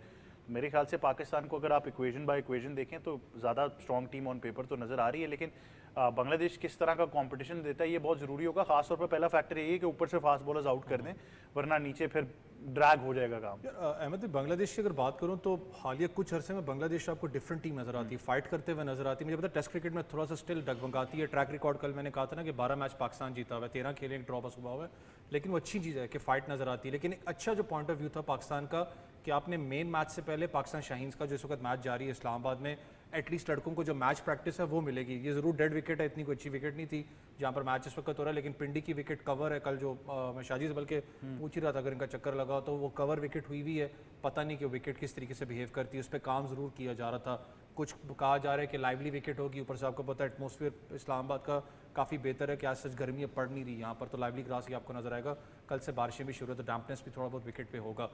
मेरे ख्याल से पाकिस्तान को अगर आप इक्वेशन बाय इक्वेशन देखें तो ज़्यादा स्ट्रॉन्ग टीम ऑन पेपर तो नज़र आ रही है, लेकिन बांग्लादेश किस तरह का कंपटीशन देता है ये बहुत ज़रूरी होगा। खासतौर पर पहला फैक्टर यही है कि ऊपर से फास्ट बॉलर्स आउट कर दें, वरना नीचे फिर ड्रैग हो जाएगा काम। अहमद, बांग्लादेश की अगर बात करूं तो हालिया कुछ अरसे में बांग्लादेश आपको डिफरेंट टीम नजर आती है, फाइट करते हुए नजर आती है। मुझे पता है टेस्ट क्रिकेट में थोड़ा सा स्टिल डगमगाती है। ट्रैक रिकॉर्ड कल मैंने कहा था ना कि 12 मैच पाकिस्तान जीता हुआ है, 13 खेले, एक ड्रॉ बस हुआ हुआ है, लेकिन वो अच्छी चीज़ है कि फाइट नजर आती है। लेकिन एक अच्छा जो पॉइंट ऑफ व्यू था पाकिस्तान का कि आपने मेन मैच से पहले पाकिस्तान शाहीन्स का जो इस वक्त मैच जारी है इस्लामाबाद में, एटलीस्ट लड़कों को जो मैच प्रैक्टिस है वो मिलेगी। ये ज़रूर डेड विकेट है, इतनी कोई अच्छी विकेट नहीं थी जहाँ पर मैच इस वक्त हो रहा है, लेकिन पिंडी की विकेट कवर है। कल जो मैं शाजी से बल्कि पूछ ही रहा था अगर इनका चक्कर लगा तो वो कवर विकेट हुई हुई है। पता नहीं कि विकेट किस तरीके से बिहेव करती है, उस पर काम ज़रूर किया जा रहा था। कुछ कहा जा रहा है कि लाइवली विकेट होगी, ऊपर से आपको पता है एटमॉस्फेयर इस्लामाबाद का काफ़ी बेहतर है कि आज सच गर्मी पड़ नहीं रही यहाँ पर, तो लाइवली ग्रास ही आपको नजर आएगा। कल से बारिशें भी शुरू है तो डैम्पनेस भी थोड़ा बहुत विकेट पे होगा।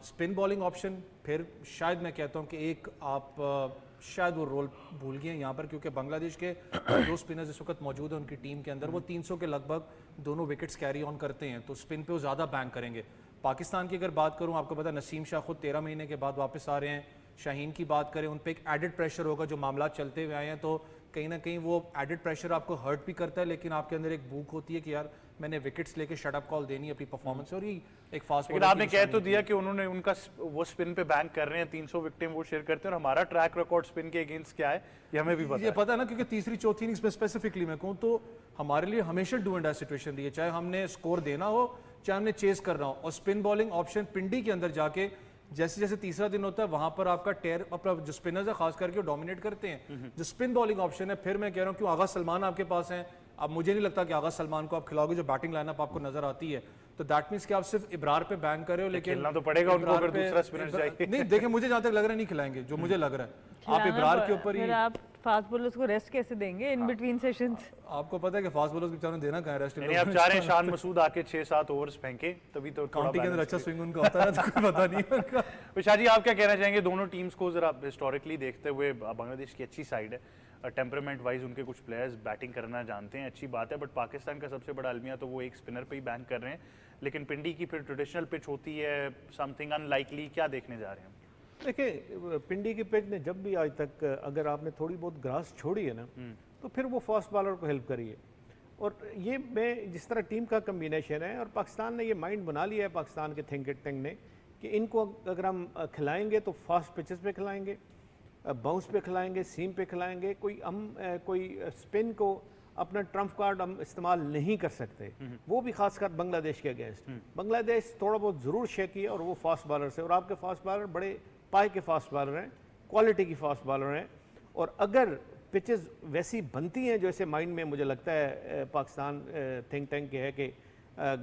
स्पिन बॉलिंग ऑप्शन फिर शायद मैं कहता हूँ कि एक आप शायद वो रोल भूल गए यहाँ पर, क्योंकि बांग्लादेश के 2 स्पिनर्स इस वक्त मौजूद हैं उनकी टीम के अंदर, वो 300 के लगभग दोनों विकेट्स कैरी ऑन करते हैं, तो स्पिन पे वो ज़्यादा बैंक करेंगे। पाकिस्तान की अगर बात करूँ, आपको पता है नसीम शाह खुद 13 महीने के बाद वापस आ रहे हैं। शाहीन की बात करें, उन पर एक एडेड प्रेशर होगा, जो मामला चलते हुए आए हैं तो कहीं ना कहीं वो एडेड प्रेशर आपको हर्ट भी करता है, लेकिन आपके अंदर एक भूख होती है कि यार मैंने विकेट्स लेके शटअप कॉल देनी है अपनी परफॉर्मेंस। और ये एक फास्ट लेकिन आपने कह तो दिया कि उन्होंने उनका वो स्पिन पे बैंक कर रहे हैं, 300 विकेटें वो शेयर करते हैं, और हमारा ट्रैक रिकॉर्ड स्पिन के अगेंस्ट क्या है ये हमें भी पता है ना, क्योंकि तीसरी चौथी इनिंग्स में स्पेसिफिकली मैं कहूँ तो हमारे लिए हमेशा डू एंड डाई सिचुएशन रही है, चाहे हमने स्कोर देना हो चाहे हमने चेस करना हो। और स्पिन बॉलिंग ऑप्शन पिंडी के अंदर जाके जैसे जैसे तीसरा दिन होता है वहां पर आपका टेयर अपना जो स्पिनर्स है खास करके डोमिनेट करते हैं। जो स्पिन बॉलिंग ऑप्शन है, फिर मैं कह रहा हूँ क्यों आगा सलमान आपके पास हैं, अब मुझे नहीं लगता कि आगा सलमान को आप खिलाओगे, जो बैटिंग लाइनअप आपको नजर आती है तो दैट मीन्स कि आप सिर्फ इब्रार पे बैंक कर रहे हो, लेकिन खेलना तो पड़ेगा उनको इब्रार अगर पे- दूसरा स्पिनर चाहिए। नहीं देखिए, मुझे जहाँ तक लग रहा है नहीं खिलाएंगे, जो मुझे लग रहा है आप इब्रार के ऊपर ही। फिर आप फास्ट बॉलर्स को रेस्ट कैसे देंगे इन बिटवीन सेशंस? आपको पता है कि फास्ट बॉलर्स के बेचारों ने देना कहाँ है रेस्ट? यानी आप चाह रहे हैं शान मसूद आके 6-7 ओवर्स फेंके तभी तो थोड़ा काउंटी के अंदर balance अच्छा स्विंग उनका होता है ना, तो कोई पता नहीं है उनका। विशाल जी, आप क्या कहना चाहेंगे? दोनों टीम्स को जरा हिस्टोरिकली देखते हुए बांग्लादेश की अच्छी साइड है, टेम्परामेंट वाइज उनके कुछ प्लेयर्स बैटिंग करना जानते हैं, अच्छी बात है, बट पाकिस्तान का सबसे बड़ा अलमिया तो वो एक स्पिनर पे ही बैंक कर रहे हैं, लेकिन पिंडी की फिर ट्रेडिशनल पिच होती है, समथिंग अनलाइकली, क्या देखने जा रहे हैं? देखिए पिंडी की पिच ने जब भी आज तक, अगर आपने थोड़ी बहुत ग्रास छोड़ी है ना, तो फिर वो फास्ट बॉलर को हेल्प करिए। और ये मैं जिस तरह टीम का कम्बिनेशन है, और पाकिस्तान ने ये माइंड बना लिया है, पाकिस्तान के थिंक टैंक ने, कि इनको अगर हम खिलाएंगे तो फास्ट पिचेस पे खिलाएंगे, बाउंस पे खिलाएंगे, सीम पे खिलाएंगे, कोई स्पिन को अपना ट्रम्प कार्ड हम इस्तेमाल नहीं कर सकते, वो भी खासकर बांग्लादेश के अगेंस्ट। बांग्लादेश थोड़ा बहुत ज़रूर शेकी है और वो फास्ट बॉलर से, और आपके फास्ट बॉलर बड़े पाए के फास्ट बॉलर हैं, क्वालिटी की फास्ट बॉलर हैं। और अगर पिचेस वैसी बनती हैं जैसे माइंड में मुझे लगता है पाकिस्तान थिंक टैंक के है कि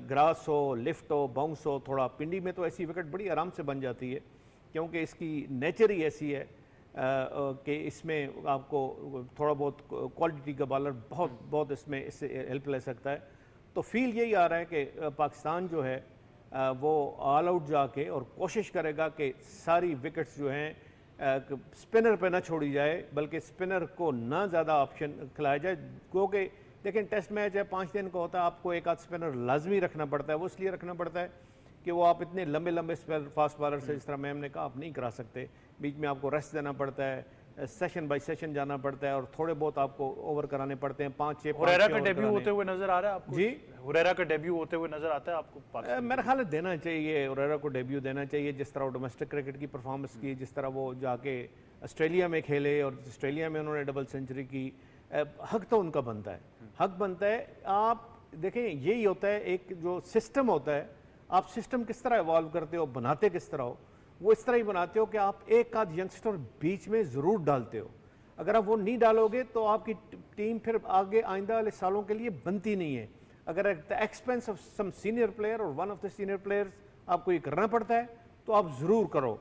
ग्रास हो, लिफ्ट हो, बाउंस हो, थोड़ा पिंडी में तो ऐसी विकेट बड़ी आराम से बन जाती है, क्योंकि इसकी नेचर ही ऐसी है कि इसमें आपको थोड़ा बहुत क्वालिटी का बॉलर बहुत इससे हेल्प ले सकता है। तो फील यही आ रहा है कि पाकिस्तान जो है वो ऑल आउट जाके और कोशिश करेगा कि सारी विकेट्स जो हैं स्पिनर पे ना छोड़ी जाए, बल्कि स्पिनर को ना ज़्यादा ऑप्शन खिलाया जाए, क्योंकि लेकिन टेस्ट मैच है, 5 दिन का होता है, आपको एक आध स्पिनर लाजमी रखना पड़ता है। वो इसलिए रखना पड़ता है कि वो आप इतने लंबे लंबे फास्ट बॉलर से, जिस तरह मैम ने कहा, आप नहीं करा सकते, बीच में आपको रेस्ट देना पड़ता है, सेशन बाय सेशन जाना पड़ता है, और थोड़े बहुत आपको ओवर कराने पड़ते हैं, 5-6 हुरैरा का डेब्यू होते हुए नजर आ रहा है आपको? जी, हुरैरा का डेब्यू होते हुए नजर आता है आपको पाकिस्तान? मेरा ख्याल है देना चाहिए, हुरैरा को डेब्यू देना चाहिए। जिस तरह वो डोमेस्टिक क्रिकेट की परफॉर्मेंस की, जिस तरह वो जाके ऑस्ट्रेलिया में खेले और ऑस्ट्रेलिया में उन्होंने डबल सेंचुरी की, हक तो उनका बनता है, हक बनता है। आप देखें, यही होता है एक जो सिस्टम होता है, आप सिस्टम किस तरह इवॉल्व करते हो, बनाते किस तरह हो, वो इस तरह ही बनाते हो कि आप एक आध यंगस्टर बीच में ज़रूर डालते हो। अगर आप वो नहीं डालोगे तो आपकी टीम फिर आगे आइंदा वाले सालों के लिए बनती नहीं है। अगर at the expense of some senior player और one of the senior players आपको ये करना पड़ता है, तो आप ज़रूर करो,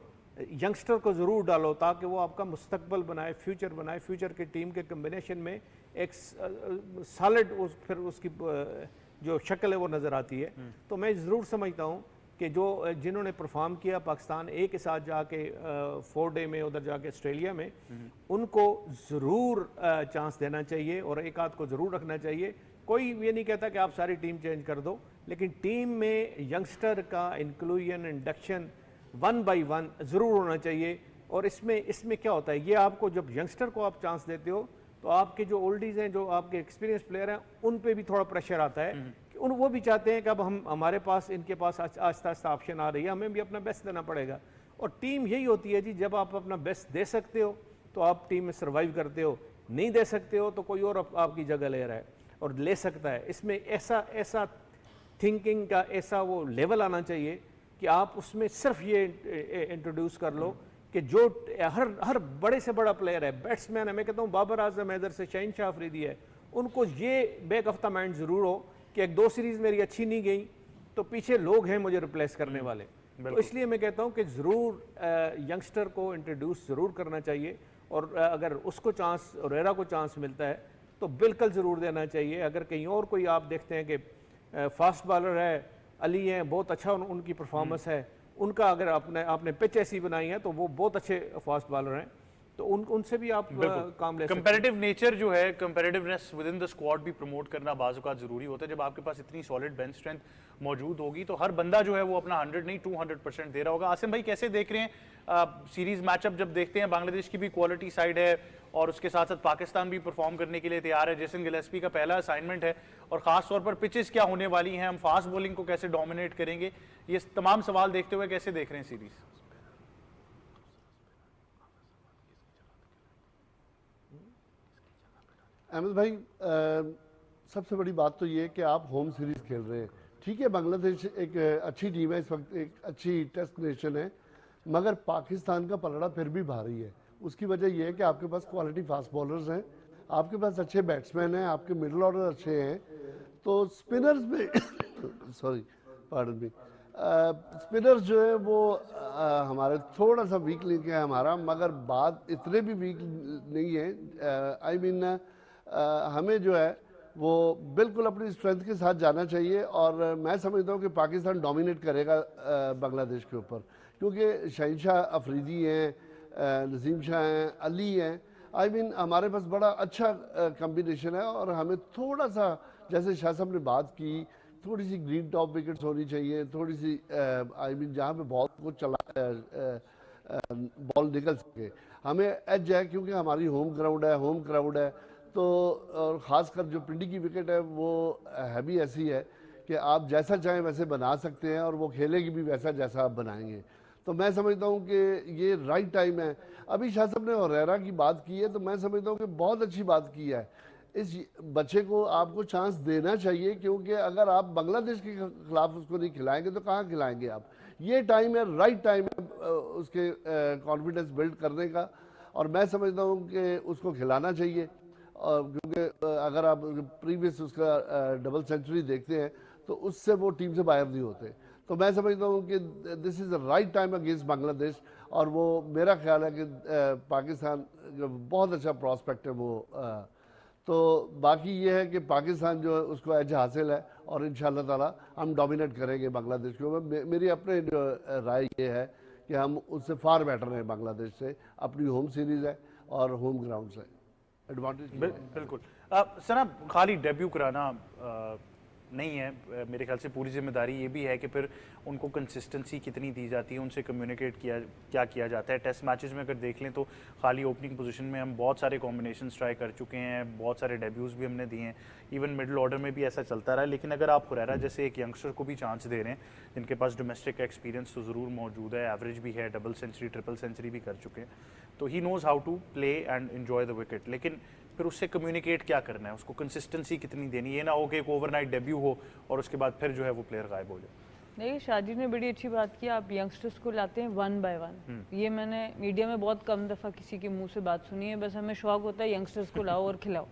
यंगस्टर को ज़रूर डालो, ताकि वो आपका मुस्तकबल बनाए, फ्यूचर बनाए, फ्यूचर की टीम के कम्बिनेशन में एक सॉलिड फिर उसकी जो शक्ल है वो नज़र आती है। तो मैं ज़रूर समझता हूँ कि जिन्होंने परफॉर्म किया पाकिस्तान ए के साथ जाके 4 डे में उधर जाके ऑस्ट्रेलिया में, उनको ज़रूर चांस देना चाहिए और एक आध को ज़रूर रखना चाहिए। कोई ये नहीं कहता कि आप सारी टीम चेंज कर दो, लेकिन टीम में यंगस्टर का इंक्लूजन, इंडक्शन 1 by 1 ज़रूर होना चाहिए। और इसमें क्या होता है, ये आपको जब यंगस्टर को आप चांस देते हो तो आपके जो ओल्डीज़ हैं, जो आपके एक्सपीरियंस प्लेयर हैं, उन पे भी थोड़ा प्रेशर आता है कि वो भी चाहते हैं कि अब हमारे पास, इनके पास आहिस्ता आहिस्ता ऑप्शन आ रही है, हमें भी अपना बेस्ट देना पड़ेगा। और टीम यही होती है जी, जब आप अपना बेस्ट दे सकते हो तो आप टीम में सर्वाइव करते हो, नहीं दे सकते हो तो कोई और आपकी जगह ले रहा है और ले सकता है। इसमें ऐसा थिंकिंग का ऐसा वो लेवल आना चाहिए कि आप उसमें सिर्फ ये इंट्रोड्यूस कर लो कि जो हर बड़े से बड़ा प्लेयर है, बैट्समैन है, मैं कहता हूँ बाबर आजम हैदर से शाहीन शाह अफरीदी है, उनको ये बैक ऑफ द माइंड ज़रूर हो कि 1-2 सीरीज़ मेरी अच्छी नहीं गई तो पीछे लोग हैं मुझे रिप्लेस करने वाले। तो इसलिए मैं कहता हूँ कि ज़रूर यंगस्टर को इंट्रोड्यूस ज़रूर करना चाहिए, और अगर उसको चांस, हुरैरा को चांस मिलता है तो बिल्कुल ज़रूर देना चाहिए। अगर कहीं और कोई आप देखते हैं कि फास्ट बॉलर है, अली हैं, बहुत अच्छा उनकी परफॉर्मेंस है, उनका अगर आपने पिच ऐसी बनाई है तो वो बहुत अच्छे फास्ट बॉलर हैं, तो उनसे भी आप काम ले सकते हैं। कंपैरेटिव नेचर जो है, कंपैरेटिवनेस विद इन द स्क्वाड भी प्रमोट करना बाज़ औक़ात ज़रूरी होता है। जब आपके पास इतनी सॉलिड बेंच स्ट्रेंथ मौजूद होगी तो हर बंदा जो है वो अपना 100 नहीं 200% दे रहा होगा। आसिम भाई, कैसे देख रहे हैं सीरीज़ मैचअप? जब देखते हैं बांग्लादेश की भी क्वालिटी साइड है और उसके साथ साथ पाकिस्तान भी परफॉर्म करने के लिए तैयार है। जेसन गिलेस्पी का पहला असाइनमेंट है, और ख़ास तौर पर पिचेस क्या होने वाली हैं, हम फास्ट बॉलिंग को कैसे डोमिनेट करेंगे, ये तमाम सवाल देखते हुए कैसे देख रहे हैं सीरीज़? अहमद भाई, सबसे बड़ी बात तो ये है कि आप होम सीरीज़ खेल रहे हैं। ठीक है, बांग्लादेश एक अच्छी टीम है, इस वक्त एक अच्छी टेस्ट नेशन है, मगर पाकिस्तान का पलड़ा फिर भी भारी है। उसकी वजह यह है कि आपके पास क्वालिटी फास्ट बॉलर्स हैं, आपके पास अच्छे बैट्समैन हैं, आपके मिडल ऑर्डर अच्छे हैं, तो स्पिनर्स में पार्डन मी, स्पिनर्स जो है वो हमारे थोड़ा सा वीक लिंक है हमारा, मगर बात इतने भी वीक नहीं है। आई मीन हमें जो है वो बिल्कुल अपनी स्ट्रेंथ के साथ जाना चाहिए, और मैं समझता हूँ कि पाकिस्तान डोमिनेट करेगा बांग्लादेश के ऊपर, क्योंकि शहनशाह अफरीदी हैं, नसीम शाह हैं, अली हैं। आई मीन हमारे पास बड़ा अच्छा कम्बिनेशन है, और हमें थोड़ा सा, जैसे शाह साहब ने बात की, थोड़ी सी ग्रीन टॉप विकेट्स होनी चाहिए, थोड़ी सी आई मीन जहाँ पे बॉल को चला बॉल निकल सके। हमें एज है क्योंकि हमारी होम ग्राउंड है, होम क्राउड है, तो और ख़ासकर जो पिंडी की विकेट है वो है भी ऐसी है कि आप जैसा चाहें वैसे बना सकते हैं, और वो खेलेगी भी वैसा जैसा आप बनाएंगे। तो मैं समझता हूँ कि ये राइट टाइम है। अभी शाह साहब ने ओरेरा की बात की है, तो मैं समझता हूँ कि बहुत अच्छी बात की है। इस बच्चे को आपको चांस देना चाहिए, क्योंकि अगर आप बांग्लादेश के खिलाफ उसको नहीं खिलाएंगे तो कहाँ खिलाएंगे आप। ये टाइम है, राइट टाइम है उसके कॉन्फिडेंस बिल्ड करने का, और मैं समझता हूँ कि उसको खिलाना चाहिए। और क्योंकि अगर आप प्रीवियस उसका डबल सेंचुरी देखते हैं तो उससे वो टीम से बाहर नहीं होते। तो मैं समझता हूँ कि this is the right time against Bangladesh, और वो मेरा ख्याल है कि पाकिस्तान बहुत अच्छा प्रॉस्पेक्ट है वो। तो बाकी ये है कि पाकिस्तान जो है उसको एज हासिल है, और इंशाल्लाह ताला हम डोमिनेट करेंगे बांग्लादेश के ऊपर। मेरी अपने जो राय ये है कि हम उससे फार बेटर हैं बांग्लादेश से। अपनी होम सीरीज़ है और होम ग्राउंड से एडवांटेज बिल्कुल। सना, खाली डेब्यू कराना नहीं है, मेरे ख्याल से पूरी जिम्मेदारी ये भी है कि फिर उनको कंसिस्टेंसी कितनी दी जाती है, उनसे कम्युनिकेट क्या किया जाता है। टेस्ट मैचेस में अगर देख लें तो खाली ओपनिंग पोजीशन में हम बहुत सारे कॉम्बिनेशन ट्राई कर चुके हैं, बहुत सारे डेब्यूज़ भी हमने दिए हैं, इवन मिडिल ऑर्डर में भी ऐसा चलता रहा। लेकिन अगर आप हुरैरा जैसे एक यंगस्टर को भी चांस दे रहे हैं, जिनके पास डोमेस्टिक एक्सपीरियंस तो ज़रूर मौजूद है, एवरेज भी है, डबल सेंचुरी ट्रिपल सेंचुरी भी कर चुके हैं, तो ही knows how to play and enjoy the wicket. लेकिन फिर उससे कम्युनिकेट क्या करना है, उसको कंसिस्टेंसी कितनी देनी है। ये ना हो कि एक ओवरनाइट डेब्यू हो और उसके बाद फिर जो है वो प्लेयर गायब हो जाए। नहीं, शादी ने बड़ी अच्छी बात की, आप यंगस्टर्स को लाते हैं 1 बाय 1। ये मैंने मीडिया में बहुत कम दफ़ा किसी के मुंह से बात सुनी है। बस हमें शौक होता है यंगस्टर्स को लाओ और खिलाओ।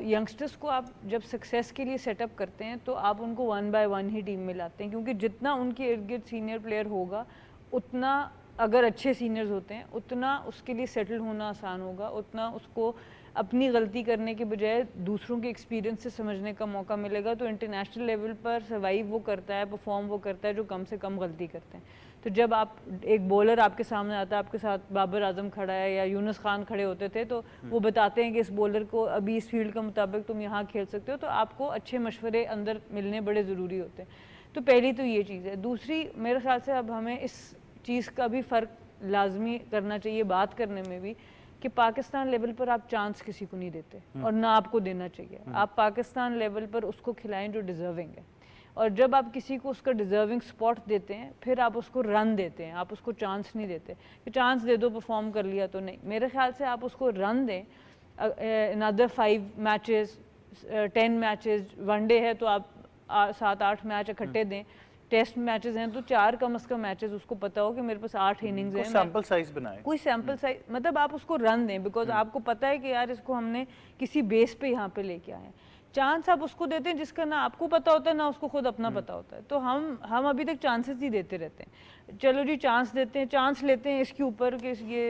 यंगस्टर्स को आप जब सक्सेस के लिए सेटअप करते हैं तो आप उनको 1 बाय 1 ही टीम में लाते हैं, क्योंकि जितना उनके इर्द गिर्द सीनियर प्लेयर होगा, उतना अगर अच्छे सीनियर्स होते हैं उतना उसके लिए सेटल होना आसान होगा, उतना उसको अपनी गलती करने के बजाय दूसरों के एक्सपीरियंस से समझने का मौका मिलेगा। तो इंटरनेशनल लेवल पर सर्वाइव वो करता है, परफॉर्म वो करता है जो कम से कम गलती करते हैं। तो जब आप एक बॉलर आपके सामने आता है, आपके साथ बाबर आजम खड़ा है या यूनुस खान खड़े होते थे, तो वो बताते हैं कि इस बॉलर को अभी इस फील्ड के मुताबिक तुम यहाँ खेल सकते हो, तो आपको अच्छे मशवरे अंदर मिलने बड़े ज़रूरी होते हैं। तो पहली तो ये चीज़ है। दूसरी, मेरे ख्याल से अब हमें इस चीज़ का भी फ़र्क लाजमी करना चाहिए बात करने में भी, कि पाकिस्तान लेवल पर आप चांस किसी को नहीं देते और ना आपको देना चाहिए। आप पाकिस्तान लेवल पर उसको खिलाएं जो डिज़र्विंग है, और जब आप किसी को उसका डिज़र्विंग स्पॉट देते हैं फिर आप उसको रन देते हैं, आप उसको चांस नहीं देते कि चांस दे दो परफॉर्म कर लिया तो नहीं। मेरे ख्याल से आप उसको रन दें। अनदर 5 मैचेस, 10 मैचेस, वनडे है तो आप 7-8 मैच इकट्ठे दें, टेस्ट मैचेस हैं तो 4 कम से कम मैचेस उसको पता हो कि मेरे पास 8 इनिंग्स हैं। सैंपल साइज बनाएं, कोई सैंपल साइज, मतलब आप उसको रन दें, बिकॉज आपको पता है कि यार इसको हमने किसी बेस पे यहाँ पे लेके आए हैं। चांस आप उसको देते हैं जिसका ना आपको पता होता है ना उसको खुद अपना पता होता है। तो हम अभी तक चांसेस ही देते रहते हैं। चलो जी चांस देते हैं, चांस लेते हैं इसके ऊपर कि ये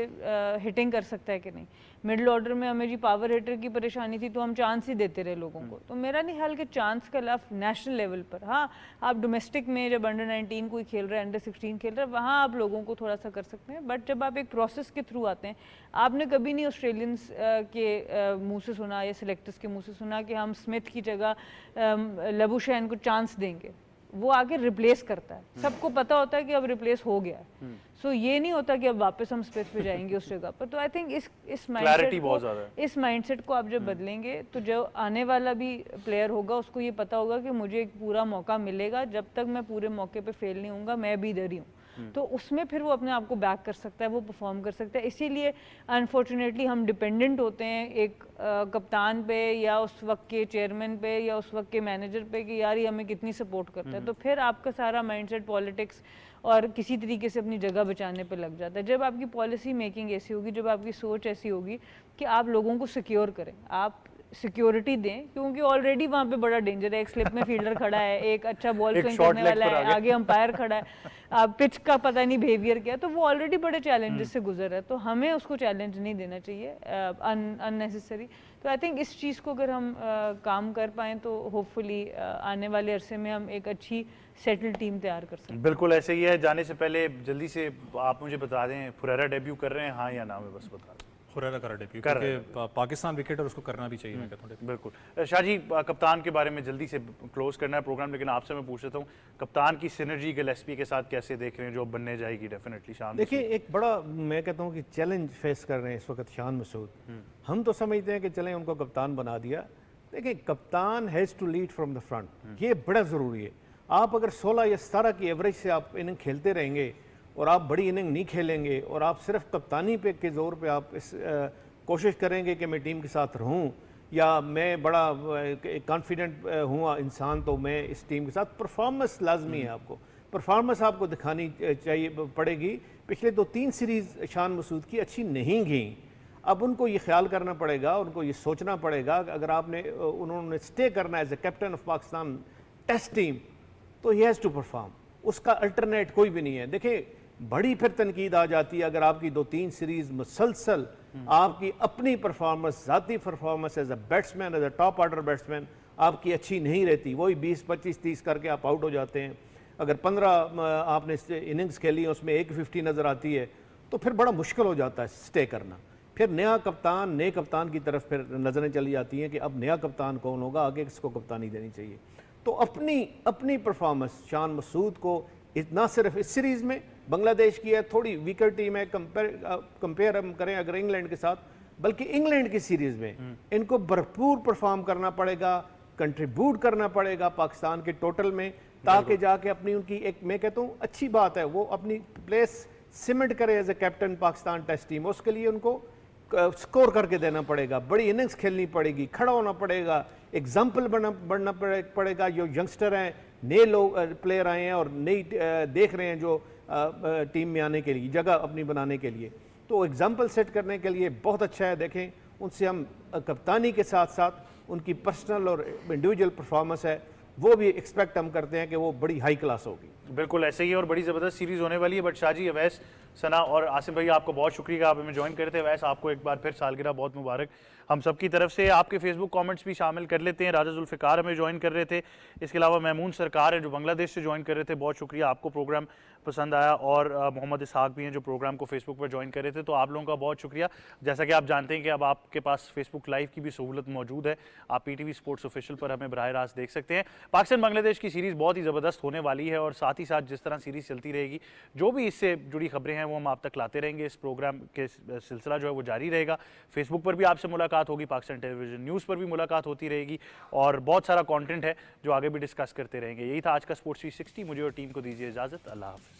हिटिंग कर सकता है कि नहीं। मिडिल ऑर्डर में हमें जी पावर हिटर की परेशानी थी तो हम चांस ही देते रहे लोगों को। तो मेरा नहीं ख्याल कि चांस का लाभ नेशनल लेवल पर, हाँ आप डोमेस्टिक में जब अंडर 19 कोई खेल रहा है, अंडर 16 खेल रहा है, वहाँ आप लोगों को थोड़ा सा कर सकते हैं। बट जब आप एक प्रोसेस के थ्रू आते हैं, आपने कभी नहीं ऑस्ट्रेलियंस के मुँह से सुना या सिलेक्टर्स के मुँह से सुना कि हम स्मिथ की जगह लबुशैन को चांस देंगे। वो आगे रिप्लेस करता है, सबको पता होता है कि अब रिप्लेस हो गया है। सो ये नहीं होता कि अब वापस हम स्पेस पे जाएंगे उस जगह पर। तो आई थिंक इस माइंडसेट को आप जब बदलेंगे तो जो आने वाला भी प्लेयर होगा उसको ये पता होगा कि मुझे एक पूरा मौका मिलेगा, जब तक मैं पूरे मौके पे फेल नहीं होऊंगा मैं भी इधर ही हूँ। तो उसमें फिर वो अपने आप को बैक कर सकता है, वो परफॉर्म कर सकता है। इसीलिए अनफॉर्चुनेटली हम डिपेंडेंट होते हैं एक कप्तान पे या उस वक्त के चेयरमैन पे या उस वक्त के मैनेजर पे कि यार ये हमें कितनी सपोर्ट करता है। तो फिर आपका सारा माइंडसेट पॉलिटिक्स और किसी तरीके से अपनी जगह बचाने पे लग जाता है। जब आपकी पॉलिसी मेकिंग ऐसी होगी, जब आपकी सोच ऐसी होगी कि आप लोगों को सिक्योर करें, आप सिक्योरिटी दें, क्योंकि ऑलरेडी वहाँ पे बड़ा डेंजर है, एक स्लिप में फील्डर खड़ा है, एक अच्छा बॉल एक स्विंग short करने leg वाला पर है, आगे अंपायर खड़ा है, पिच का पता नहीं बिहेवियर क्या है, तो वो ऑलरेडी बड़े चैलेंजेस से गुजर है, तो हमें उसको चैलेंज नहीं देना चाहिए अननेसेसरी। तो आई थिंक इस चीज़ को अगर हम काम कर पाएँ तो होपफुली आने वाले अरसे में हम एक अच्छी सेटल टीम तैयार कर सकते हैं। बिल्कुल ऐसे ही है। जाने से पहले जल्दी से आप मुझे बता दें, फुरेरा डेब्यू कर रहे हैं, हाँ या ना, में बस बता दें। खुरेरा करा डेब्यू कर रहे क्योंकि पाकिस्तान विकेटर उसको करना भी चाहिए, मैं कहता हूँ डेब्यू। बिल्कुल। शाहजी, कप्तान के बारे में जल्दी से क्लोज करना है प्रोग्राम, लेकिन आपसे मैं पूछ लेता हूँ, कप्तान की सिनर्जी गिलेस्पी के साथ कैसे देख रहे हैं, जो अब बनने जाएगी डेफिनेटली शाम। देखिए, एक बड़ा मैं कहता हूँ कि चैलेंज फेस कर रहे हैं इस वक्त शान मसूद। हम तो समझते हैं कि चलें उनको कप्तान बना दिया। देखिए, कप्तान has to lead from the front, ये बड़ा ज़रूरी है। आप अगर 16 या 17 की एवरेज से आप इनिंग खेलते रहेंगे और आप बड़ी इनिंग नहीं खेलेंगे और आप सिर्फ कप्तानी पे के ज़ोर पे आप इस कोशिश करेंगे कि मैं टीम के साथ रहूं या मैं बड़ा कॉन्फिडेंट हूँ इंसान, तो मैं इस टीम के साथ, परफॉर्मेंस लाजमी है। आपको परफॉर्मेंस आपको दिखानी चाहिए पड़ेगी। पिछले 2-3 सीरीज़ शान मसूद की अच्छी नहीं गई, अब उनको ये ख्याल करना पड़ेगा, उनको ये सोचना पड़ेगा अगर आपने उन्होंने स्टे करना है as a captain of Pakistan test team, तो ही हैज़ टू परफॉर्म, उसका अल्टरनेट कोई भी नहीं है। देखिए, बड़ी फिर तनकीद आ जाती है अगर आपकी 2-3 सीरीज मुसलसल आपकी अपनी परफॉर्मेंस, ज़ाती performance as a batsman, as a top order batsman आपकी अच्छी नहीं रहती, वही 20-25-30 करके आप आउट हो जाते हैं। अगर 15 आपने इनिंग्स खेली, उसमें एक 50 नज़र आती है, तो फिर बड़ा मुश्किल हो जाता है स्टे करना। फिर नए कप्तान की तरफ फिर नज़रें चली जाती हैं कि अब नया कप्तान कौन होगा, आगे किसको कप्तानी देनी चाहिए। तो अपनी परफॉर्मेंस शान मसूद को ना सिर्फ इस सीरीज़ में, बांग्लादेश की है थोड़ी वीकर टीम है, कंपेयर हम करें अगर इंग्लैंड के साथ, बल्कि इंग्लैंड की सीरीज़ में इनको भरपूर परफॉर्म करना पड़ेगा, कंट्रीब्यूट करना पड़ेगा पाकिस्तान के टोटल में, ताकि जाके अपनी उनकी एक, मैं कहता हूँ अच्छी बात है, वो अपनी प्लेस सीमेंट करे as a captain Pakistan test team. उसके लिए उनको स्कोर करके देना पड़ेगा, बड़ी इनिंग्स खेलनी पड़ेगी, खड़ा होना पड़ेगा, एग्जाम्पल बनना पड़ेगा। जो यंगस्टर हैं, नए लोग प्लेयर आए हैं और नई देख रहे हैं जो टीम में आने के लिए, जगह अपनी बनाने के लिए, तो एग्जाम्पल सेट करने के लिए बहुत अच्छा है। देखें, उनसे हम कप्तानी के साथ साथ उनकी पर्सनल और इंडिविजुअल परफॉर्मेंस है, वो भी एक्सपेक्ट हम करते हैं कि वो बड़ी हाई क्लास होगी। बिल्कुल ऐसे ही है और बड़ी ज़बरदस्त सीरीज़ होने वाली है। बट शाहजी, अवैस, सना और आसिम भाई, आपको बहुत शुक्रिया आप हमें ज्वाइन करे थे। अवैस, आपको एक बार फिर सालगिरह बहुत मुबारक हम सब की तरफ से। आपके फेसबुक कमेंट्स भी शामिल कर लेते हैं। राजा जुल्फ़िकार हमें ज्वाइन कर रहे थे, इसके अलावा महमून सरकार है जो बांग्लादेश से ज्वाइन कर रहे थे, बहुत शुक्रिया, आपको प्रोग्राम पसंद आया। और मोहम्मद इसहाक भी हैं जो प्रोग्राम को फेसबुक पर ज्वाइन कर रहे थे, तो आप लोगों का बहुत शुक्रिया। जैसा कि आप जानते हैं कि अब आपके पास फेसबुक लाइव की भी सहूलत मौजूद है, आप PTV स्पोर्ट्स ऑफिशियल पर हमें बराह रास्त देख सकते हैं। पाकिस्तान बांग्लादेश की सीरीज़ बहुत ही ज़बरदस्त होने वाली है और साथ ही साथ जिस तरह सीरीज़ चलती रहेगी, जो भी इससे जुड़ी खबरें हैं वो हम आप तक लाते रहेंगे। इस प्रोग्राम के सिलसिला जो है वो जारी रहेगा। फेसबुक पर भी आपसे मुलाकात होगी, पाकिस्तान टेलीविजन न्यूज़ पर भी मुलाकात होती रहेगी और बहुत सारा कंटेंट है जो आगे भी डिस्कस करते रहेंगे। यही था आज का स्पोर्ट्स 360। मुझे और टीम को दीजिए इजाज़त। अल्लाह हाफ़िज़।